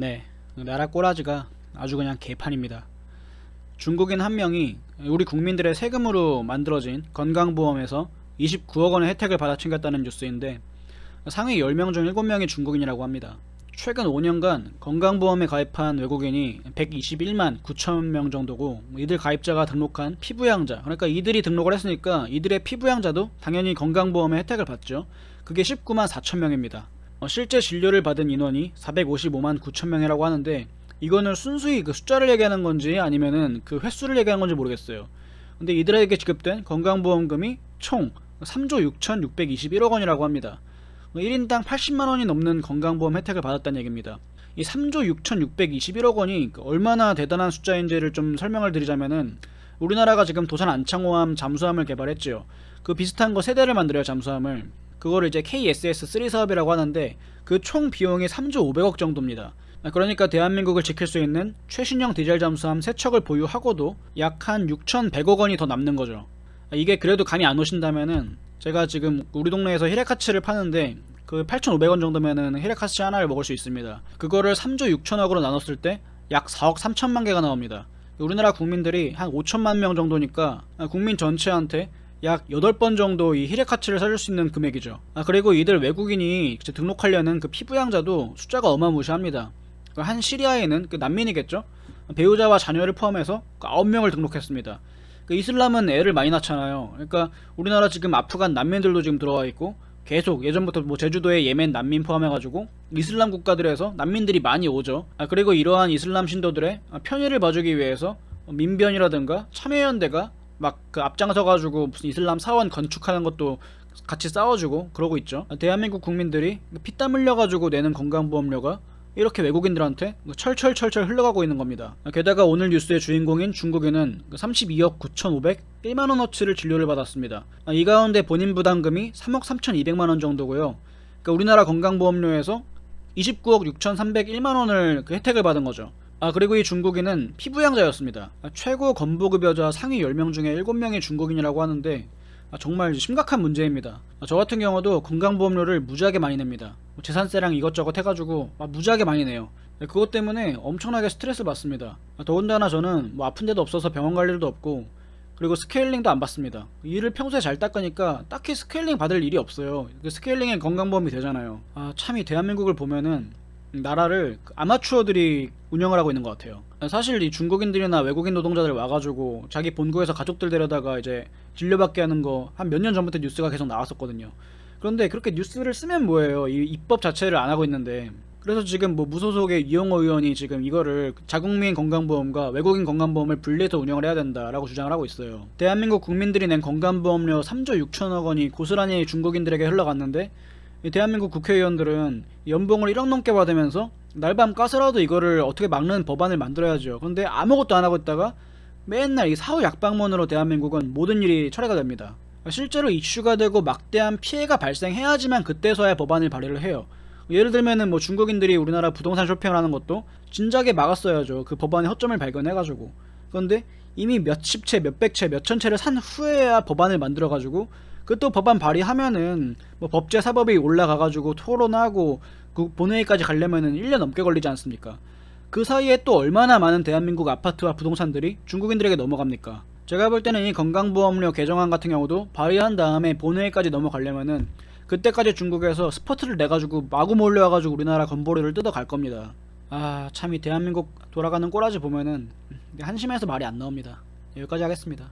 네, 나라 꼬라지가 아주 그냥 개판입니다. 중국인 한 명이 우리 국민들의 세금으로 만들어진 건강보험에서 29억 원의 혜택을 받아 챙겼다는 뉴스인데, 상위 10명 중 7명이 중국인이라고 합니다. 최근 5년간 건강보험에 가입한 외국인이 121만 9천 명 정도고, 이들 가입자가 등록한 피부양자, 그러니까 이들이 등록을 했으니까 이들의 피부양자도 당연히 건강보험의 혜택을 받죠. 그게 19만 4천 명입니다. 실제 진료를 받은 인원이 455만 9천 명이라고 하는데, 이거는 순수히 그 숫자를 얘기하는 건지 아니면은 그 횟수를 얘기하는 건지 모르겠어요. 근데 이들에게 지급된 건강보험금이 총 3조 6,621억 원이라고 합니다. 1인당 80만 원이 넘는 건강보험 혜택을 받았다는 얘기입니다. 이 3조 6,621억 원이 얼마나 대단한 숫자인지를 좀 설명을 드리자면은, 우리나라가 지금 도산 안창호함 잠수함을 개발했지요. 그 비슷한 거 세대를 만들어요, 잠수함을. 그거를 이제 KSS-3 사업이라고 하는데, 그 총 비용이 3조 500억 정도입니다. 그러니까 대한민국을 지킬 수 있는 최신형 디젤 잠수함 3척을 보유하고도 약 한 6,100억 원이 더 남는 거죠. 이게 그래도 감이 안 오신다면은, 제가 지금 우리 동네에서 히레카츠를 파는데 그 8,500원 정도면은 히레카츠 하나를 먹을 수 있습니다. 그거를 3조 6천억으로 나눴을 때 약 4억 3천만 개가 나옵니다. 우리나라 국민들이 한 5천만 명 정도니까 국민 전체한테 약 8번 정도 이 히레카츠를 사줄 수 있는 금액이죠. 그리고 이들 외국인이 등록하려는 그 피부양자도 숫자가 어마무시합니다. 한 시리아에는 그 난민이겠죠? 배우자와 자녀를 포함해서 9명을 등록했습니다. 그 이슬람은 애를 많이 낳잖아요. 그러니까 우리나라 지금 아프간 난민들도 지금 들어와 있고, 계속 예전부터 뭐 제주도에 예멘 난민 포함해가지고 이슬람 국가들에서 난민들이 많이 오죠. 그리고 이러한 이슬람 신도들의 편의를 봐주기 위해서 민변이라든가 참여연대가 막 그 앞장서가지고 무슨 이슬람 사원 건축하는 것도 같이 싸워주고 그러고 있죠. 대한민국 국민들이 피땀 흘려가지고 내는 건강보험료가 이렇게 외국인들한테 철철철철 흘러가고 있는 겁니다. 게다가 오늘 뉴스의 주인공인 중국인은 32억 9,501만원어치를 진료를 받았습니다. 이 가운데 본인 부담금이 3억 3,200만원 정도고요. 그러니까 우리나라 건강보험료에서 29억 6,301만원을 그 혜택을 받은 거죠. 그리고 이 중국인은 피부양자였습니다. 최고 건보급여자 상위 10명 중에 7명이 중국인이라고 하는데, 정말 심각한 문제입니다. 저 같은 경우도 건강보험료를 무지하게 많이 냅니다. 재산세랑 이것저것 해가지고 무지하게 많이 내요. 그것 때문에 엄청나게 스트레스 받습니다. 더군다나 저는 뭐 아픈 데도 없어서 병원 갈 일도 없고, 그리고 스케일링도 안 받습니다. 이를 평소에 잘 닦으니까 딱히 스케일링 받을 일이 없어요. 그 스케일링엔 건강보험이 되잖아요. 참 이 대한민국을 보면은 나라를 아마추어들이 운영을 하고 있는 것 같아요. 사실 이 중국인들이나 외국인 노동자들 와가지고 자기 본국에서 가족들 데려다가 이제 진료받게 하는 거 한 몇 년 전부터 뉴스가 계속 나왔었거든요. 그런데 그렇게 뉴스를 쓰면 뭐예요? 이 입법 자체를 안 하고 있는데. 그래서 지금 뭐 무소속의 이용호 의원이 지금 이거를 자국민 건강보험과 외국인 건강보험을 분리해서 운영을 해야 된다라고 주장을 하고 있어요. 대한민국 국민들이 낸 건강보험료 3조 6천억 원이 고스란히 중국인들에게 흘러갔는데, 이 대한민국 국회의원들은 연봉을 1억 넘게 받으면서 날밤 까서라도 이거를 어떻게 막는 법안을 만들어야죠. 그런데 아무것도 안 하고 있다가 맨날 이 사후 약방문으로 대한민국은 모든 일이 철회가 됩니다. 실제로 이슈가 되고 막대한 피해가 발생해야지만 그때서야 법안을 발의를 해요. 예를 들면은 뭐 중국인들이 우리나라 부동산 쇼핑을 하는 것도 진작에 막았어야죠. 그 법안의 허점을 발견해가지고. 그런데 이미 몇십 채, 몇백 채, 몇천 채를 산 후에야 법안을 만들어가지고, 그 또 법안 발의하면은 뭐 법제사법이 올라가가지고 토론하고 그 본회의까지 가려면은 1년 넘게 걸리지 않습니까? 그 사이에 또 얼마나 많은 대한민국 아파트와 부동산들이 중국인들에게 넘어갑니까? 제가 볼 때는 이 건강보험료 개정안 같은 경우도 발의한 다음에 본회의까지 넘어가려면은 그때까지 중국에서 스퍼트를 내가지고 마구 몰려와가지고 우리나라 건보료를 뜯어갈 겁니다. 참 이 대한민국 돌아가는 꼬라지 보면은 한심해서 말이 안 나옵니다. 여기까지 하겠습니다.